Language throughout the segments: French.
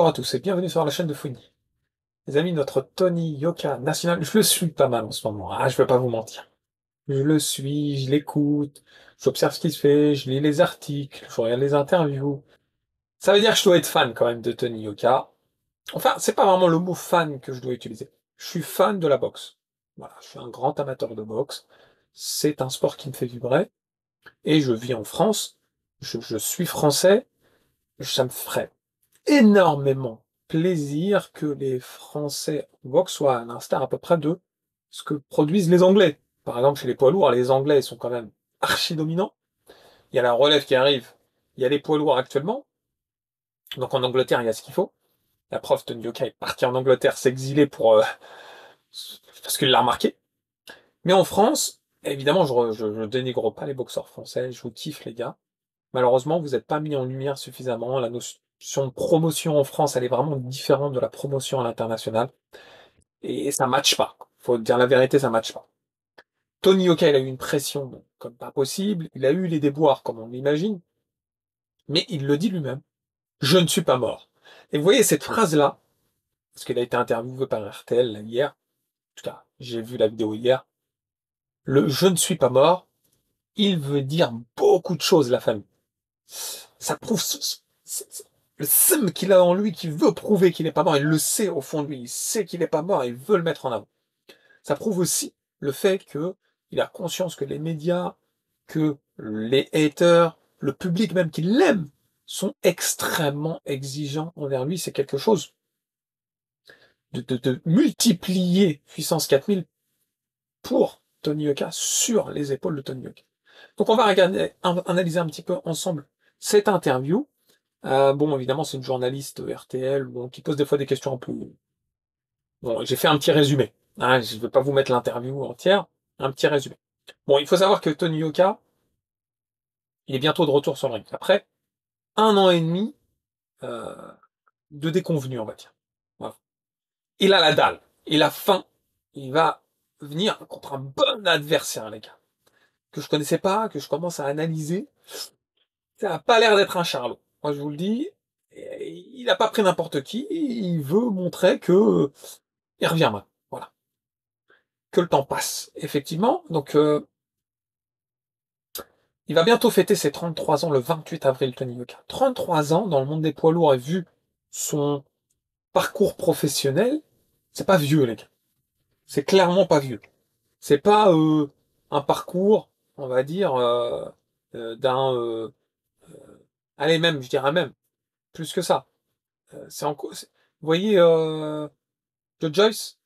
Bonjour à tous et bienvenue sur la chaîne de Fouini. Les amis, notre Tony Yoka national, je le suis pas mal en ce moment, je vais pas vous mentir. Je le suis, je l'écoute, j'observe ce qui se fait, je lis les articles, je regarde les interviews. Ça veut dire que je dois être fan quand même de Tony Yoka. Enfin, c'est pas vraiment le mot fan que je dois utiliser. Je suis fan de la boxe. Voilà, je suis un grand amateur de boxe. C'est un sport qui me fait vibrer. Et je vis en France. Je suis français. Ça me ferait énormément plaisir que les Français en boxe soient à l'instar à peu près de ce que produisent les Anglais. Par exemple, chez les poids lourds, les Anglais sont quand même archi dominants. Il y a la relève qui arrive. Il y a les poids lourds actuellement. Donc en Angleterre, il y a ce qu'il faut. La prof de Nyoka est partie en Angleterre s'exiler parce qu'il l'a remarqué. Mais en France, évidemment, je dénigre pas les boxeurs français. Je vous kiffe, les gars. Malheureusement, vous n'êtes pas mis en lumière suffisamment. La notion de promotion en France, elle est vraiment différente de la promotion à l'international. Et ça matche pas. Faut dire la vérité, ça matche pas. Tony Yoka, il a eu une pression comme pas possible. Il a eu les déboires comme on l'imagine. Mais il le dit lui-même. Je ne suis pas mort. Et vous voyez cette phrase-là, parce qu'il a été interviewé par RTL là, hier. En tout cas, j'ai vu la vidéo hier. Le je ne suis pas mort, il veut dire beaucoup de choses, la famille. Ça prouve le seum qu'il a en lui, qui veut prouver qu'il n'est pas mort. Il le sait au fond de lui. Il sait qu'il n'est pas mort et il veut le mettre en avant. Ça prouve aussi le fait que il a conscience que les médias, que les haters, le public même qui l'aime, sont extrêmement exigeants envers lui. C'est quelque chose de multiplier puissance 4000 pour Tony Yoka sur les épaules de Tony Yoka. Donc on va regarder, analyser un petit peu ensemble cette interview. Bon, évidemment, c'est une journaliste RTL bon, qui pose des fois des questions un peu. Bon, j'ai fait un petit résumé. Je ne vais pas vous mettre l'interview entière. Un petit résumé. Bon, il faut savoir que Tony Yoka, il est bientôt de retour sur le ring. Après 1 an et demi euh, de déconvenue, on va dire. Voilà. Il a la dalle. Il a faim. Il va venir contre un bon adversaire, les gars. Que je connaissais pas, que je commence à analyser. Ça n'a pas l'air d'être un charlot. Moi, je vous le dis. Il n'a pas pris n'importe qui. Il veut montrer que il revient mal. Voilà. Que le temps passe. Effectivement. Donc, il va bientôt fêter ses 33 ans le 28 avril, Tony Yoka. 33 ans dans le monde des poids lourds et vu son parcours professionnel, c'est pas vieux, les gars. C'est clairement pas vieux. C'est pas un parcours, on va dire, d'un... allez, même, je dirais même, plus que ça. Vous voyez Joe Joyce,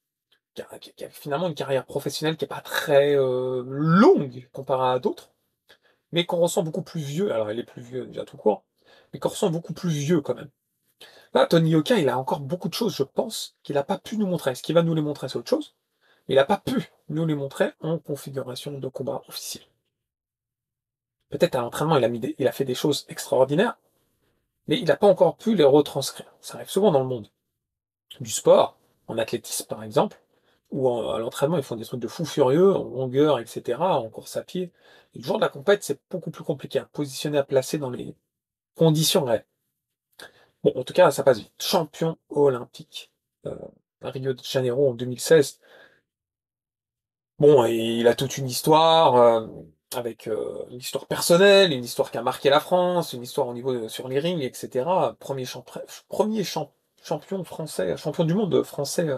qui a finalement une carrière professionnelle qui est pas très longue comparée à d'autres, mais qu'on ressent beaucoup plus vieux. Alors, il est plus vieux déjà tout court, mais qu'on ressent beaucoup plus vieux quand même. Là, Tony Yoka, il a encore beaucoup de choses, je pense, qu'il n'a pas pu nous montrer. Ce qu'il va nous les montrer, c'est autre chose. Mais il n'a pas pu nous les montrer en configuration de combat officiel. Peut-être à l'entraînement, il a fait des choses extraordinaires, mais il n'a pas encore pu les retranscrire. Ça arrive souvent dans le monde du sport, en athlétisme par exemple, où à l'entraînement, ils font des trucs de fou furieux, en longueur, etc., en course à pied. Et le jour de la compète, c'est beaucoup plus compliqué à positionner, à placer dans les conditions réelles. Bon, en tout cas, ça passe vite. Champion olympique à Rio de Janeiro en 2016. Bon, et il a toute une histoire avec une histoire personnelle, une histoire qui a marqué la France, une histoire au niveau sur les rings, etc. Champion français, champion du monde français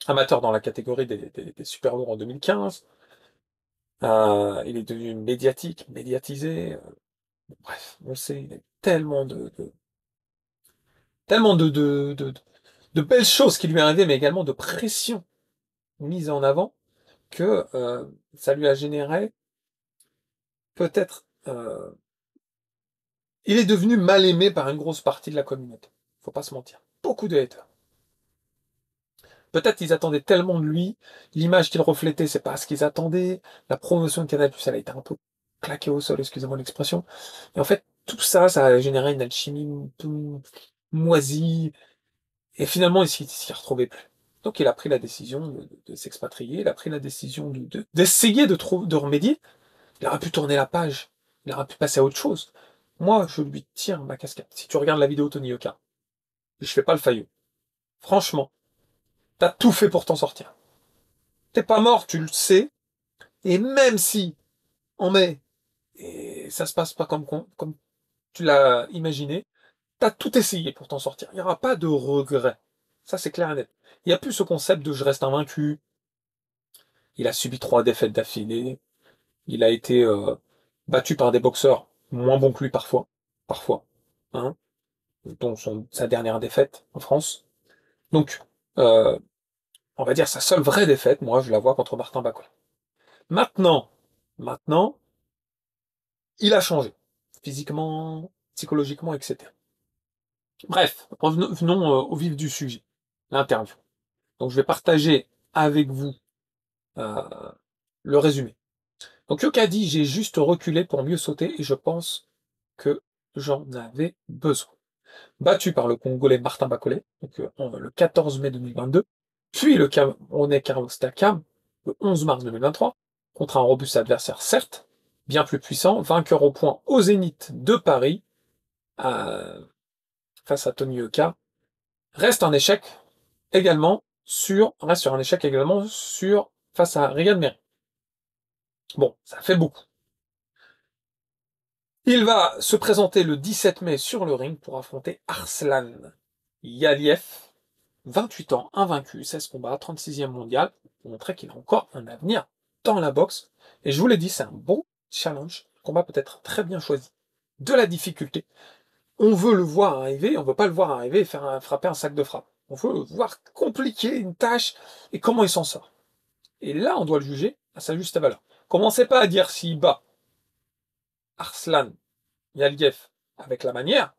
amateur dans la catégorie des super lourds en 2015. Il est devenu médiatique, médiatisé. Bref, on sait, il y a tellement de belles choses qui lui est arrivé, mais également de pression mise en avant que ça lui a généré peut-être il est devenu mal aimé par une grosse partie de la communauté. Faut pas se mentir. Beaucoup de haters. Peut-être qu'ils attendaient tellement de lui, l'image qu'il reflétait, c'est pas ce qu'ils attendaient, la promotion de Canal+, elle a été un peu claquée au sol, excusez-moi l'expression. Et en fait, tout ça, ça a généré une alchimie un peu moisie, et finalement, il s'y retrouvait plus. Donc il a pris la décision de s'expatrier, il a pris la décision d'essayer de remédier. Il aurait pu tourner la page, il aurait pu passer à autre chose. Moi, je lui tire ma casquette. Si tu regardes la vidéo Tony Yoka, je fais pas le faillot. Franchement, t'as tout fait pour t'en sortir. T'es pas mort, tu le sais, et même si en mai, et ça se passe pas comme tu l'as imaginé, t'as tout essayé pour t'en sortir. Il n'y aura pas de regret. Ça, c'est clair et net. Il n'y a plus ce concept de je reste invaincu. Il a subi 3 défaites d'affilée. Il a été battu par des boxeurs moins bons que lui parfois. Parfois. Hein, dont sa dernière défaite en France. Donc, euh, on va dire sa seule vraie défaite, moi, je la vois contre Martin Bacola. Maintenant, maintenant, il a changé. Physiquement, psychologiquement, etc. Bref, venons au vif du sujet. L'interview. Donc, je vais partager avec vous euh, le résumé. Donc, Yoka dit, j'ai juste reculé pour mieux sauter et je pense que j'en avais besoin. Battu par le Congolais Martin Bacolé, donc, le 14 mai 2022, puis le Camerounais Carlos Takam, le 11 mars 2023, contre un robuste adversaire certes, bien plus puissant, vainqueur au point au Zénith de Paris, face à Tony Yoka, reste un échec également sur face à Riyad Meri. Bon, ça fait beaucoup. Il va se présenter le 17 mai sur le ring pour affronter Arslan Yaliev, 28 ans, invaincu, 16 combats, 36e mondial, pour montrer qu'il a encore un avenir dans la boxe. Et je vous l'ai dit, c'est un bon challenge. Le combat peut être très bien choisi. De la difficulté. On veut le voir arriver, on veut pas le voir arriver et frapper un sac de frappe. On veut le voir compliquer une tâche et comment il s'en sort. Et là, on doit le juger à sa juste valeur. Commencez pas à dire s'il bat Arslan Yaliev avec la manière.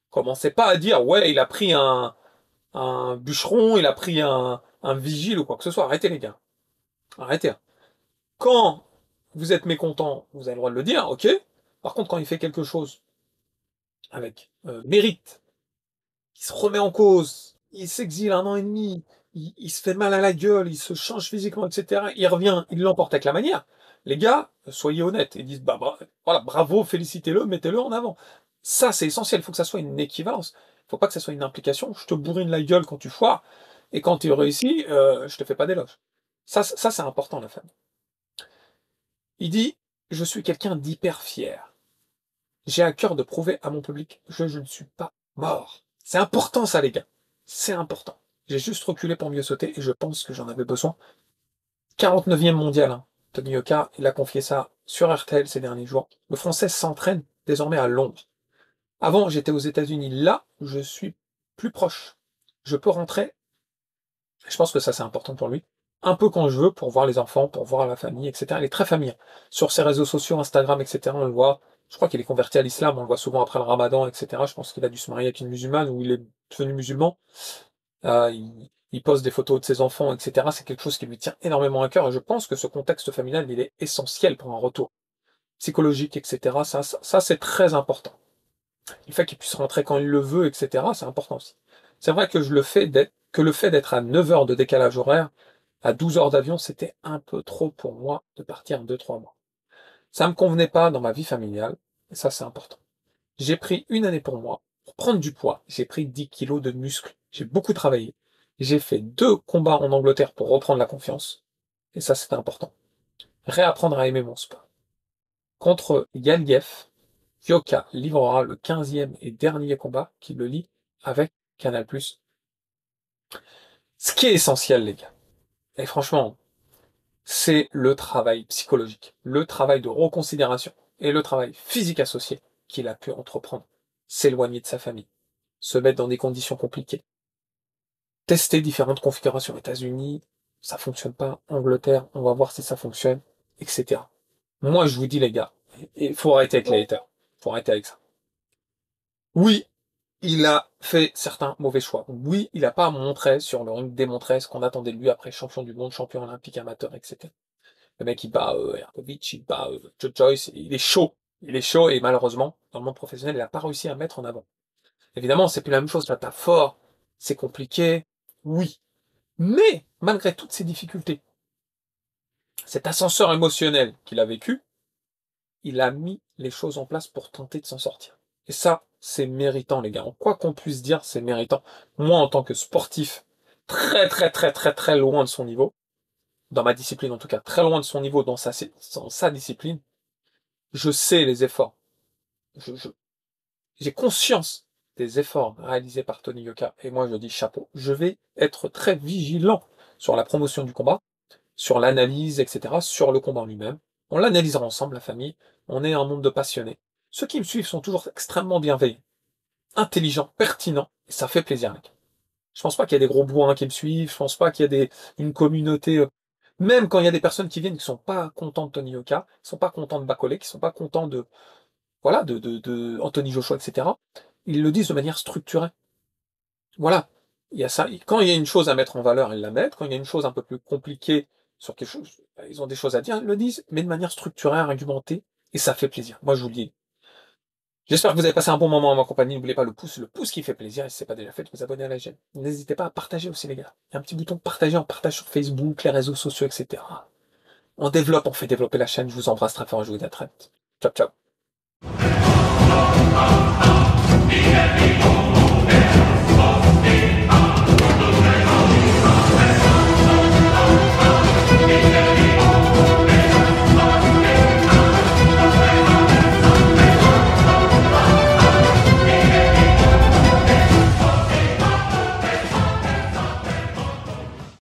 Commencez pas à dire, ouais, il a pris un bûcheron, il a pris un vigile ou quoi que ce soit. Arrêtez les gars. Arrêtez. Quand vous êtes mécontent, vous avez le droit de le dire, ok. Par contre, quand il fait quelque chose avec mérite, il se remet en cause, il s'exile 1 an et demi, il se fait mal à la gueule, il se change physiquement, etc. Il revient, il l'emporte avec la manière. Les gars, soyez honnêtes et disent, voilà, bravo, félicitez-le, mettez-le en avant. Ça, c'est essentiel. Il faut que ça soit une équivalence. Il faut pas que ça soit une implication. Je te bourrine la gueule quand tu foires, et quand tu réussis, je te fais pas d'éloge. Ça c'est important, la femme. Il dit, je suis quelqu'un d'hyper fier. J'ai à cœur de prouver à mon public que je ne suis pas mort. C'est important ça, les gars. C'est important. J'ai juste reculé pour mieux sauter et je pense que j'en avais besoin. 49e mondial, hein. Tony Yoka, il a confié ça sur RTL ces derniers jours. Le Français s'entraîne désormais à Londres. Avant, j'étais aux États-Unis. Là, je suis plus proche. Je peux rentrer. Je pense que ça, c'est important pour lui. Un peu quand je veux, pour voir les enfants, pour voir la famille, etc. Il est très familier. Sur ses réseaux sociaux, Instagram, etc., on le voit. Je crois qu'il est converti à l'islam, on le voit souvent après le ramadan, etc. Je pense qu'il a dû se marier avec une musulmane ou il est devenu musulman. Il poste des photos de ses enfants, etc. C'est quelque chose qui lui tient énormément à cœur et je pense que ce contexte familial, il est essentiel pour un retour psychologique, etc. Ça c'est très important. Le fait qu'il puisse rentrer quand il le veut, etc., c'est important aussi. C'est vrai que le fait d'être à 9 heures de décalage horaire, à 12 heures d'avion, c'était un peu trop pour moi de partir 2-3 mois. Ça me convenait pas dans ma vie familiale, et ça c'est important. J'ai pris 1 année pour moi, pour prendre du poids. J'ai pris 10 kilos de muscles. J'ai beaucoup travaillé. J'ai fait 2 combats en Angleterre pour reprendre la confiance. Et ça, c'était important. Réapprendre à aimer mon sport. Contre Yaliev, Yoka livrera le 15e et dernier combat qui le lie avec Canal+. Ce qui est essentiel, les gars. Et franchement, c'est le travail psychologique, le travail de reconsidération et le travail physique associé qu'il a pu entreprendre. S'éloigner de sa famille, se mettre dans des conditions compliquées, tester différentes configurations États-Unis, ça fonctionne pas, Angleterre, on va voir si ça fonctionne, etc. Moi, je vous dis, les gars, il faut arrêter avec les haters. Faut arrêter avec ça. Oui, il a fait certains mauvais choix. Oui, il n'a pas montré sur le ring, démontré ce qu'on attendait de lui après champion du monde, champion olympique amateur, etc. Le mec, il bat Herkovic, il bat Joe Joyce, il est chaud. Il est chaud et malheureusement, dans le monde professionnel, il n'a pas réussi à mettre en avant. Évidemment, c'est plus la même chose, là, t'as fort, c'est compliqué, oui. Mais, malgré toutes ces difficultés, cet ascenseur émotionnel qu'il a vécu, il a mis les choses en place pour tenter de s'en sortir. Et ça, c'est méritant, les gars. Quoi qu'on puisse dire, c'est méritant. Moi, en tant que sportif, très, très, très, très, très loin de son niveau, dans ma discipline en tout cas, très loin de son niveau dans sa discipline, je sais les efforts. Je, je- j'ai conscience des efforts réalisés par Tony Yoka. Et moi, je dis chapeau. Je vais être très vigilant sur la promotion du combat, sur l'analyse, etc., sur le combat en lui-même. On l'analysera ensemble, la famille. On est un monde de passionnés. Ceux qui me suivent sont toujours extrêmement bienveillants, intelligents, pertinents, et ça fait plaisir, mec. Je pense pas qu'il y a des gros bourrins qui me suivent, je pense pas qu'il y a une communauté, même quand il y a des personnes qui viennent qui sont pas contents de Tony Yoka, qui sont pas contents de Bacolé, qui sont pas contents de, voilà, de Anthony Joshua, etc., ils le disent de manière structurée. Voilà. Il y a ça. Quand il y a une chose à mettre en valeur, ils la mettent. Quand il y a une chose un peu plus compliquée sur quelque chose, ils ont des choses à dire, ils le disent, mais de manière structurée, argumentée, et ça fait plaisir. Moi, je vous le dis. J'espère que vous avez passé un bon moment en ma compagnie. N'oubliez pas le pouce qui fait plaisir, et si ce n'est pas déjà fait, de vous abonner à la chaîne. N'hésitez pas à partager aussi, les gars. Il y a un petit bouton partager, on partage sur Facebook, les réseaux sociaux, etc. On développe, on fait développer la chaîne. Je vous embrasse très fort, je vous dis à très vite. Ciao, ciao.